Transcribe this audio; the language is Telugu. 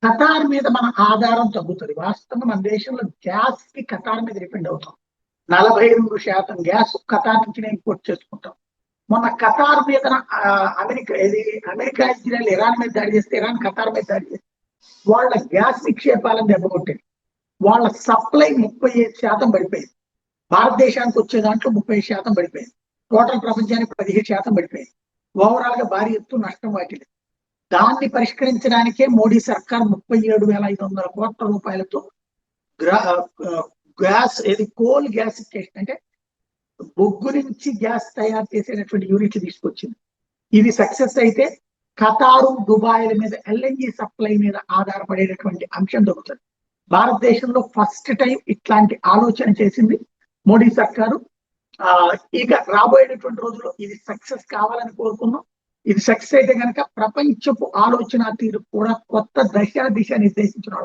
ఖతార్ మీద మన ఆధారం తగ్గుతుంది. వాస్తవంగా మన దేశంలో గ్యాస్ కి ఖతార్ మీద డిపెండ్ అవుతాం. 42% గ్యాస్ ఖతార్ నుంచి ఇంపోర్ట్ చేసుకుంటాం. మొన్న ఖతార్ మీద అమెరికా ఇజ్రాయెల్ ఇరాన్ మీద దాడి చేస్తే, ఇరాన్ ఖతార్ మీద దాడి చేస్తే వాళ్ళ గ్యాస్ నిక్షేపాలను దెబ్బకొట్టింది. వాళ్ళ సప్లై 35% పడిపోయింది. భారతదేశానికి వచ్చే దాంట్లో 30% పడిపోయింది. టోటల్ ప్రపంచానికి 17% పడిపోయింది. ఓవరాల్ గా భారీ ఎత్తు నష్టం వాటిల్లింది. దాన్ని పరిష్కరించడానికే మోడీ సర్కార్ 37,500 కోట్ల రూపాయలతో గ్యాస్ కోల్ గ్యాసిఫికేషన్ అంటే బొగ్గు నుంచి గ్యాస్ తయారు చేసేటటువంటి యూనిట్లు తీసుకొచ్చింది. ఇది సక్సెస్ అయితే ఖతారు, దుబాయ్ల మీద ఎల్ఎన్జి సప్లై మీద ఆధారపడేటటువంటి అంశం దొరుకుతుంది. భారతదేశంలో ఫస్ట్ టైం ఇట్లాంటి ఆలోచన చేసింది మోడీ సర్కారు. ఇక రాబోయేటటువంటి రోజుల్లో ఇది సక్సెస్ కావాలని కోరుకున్నాం. ఇది సక్సెస్ అయితే కనుక ప్రపంచపు ఆలోచన తీరు కూడా కొత్త దిశ నిర్దేశించడం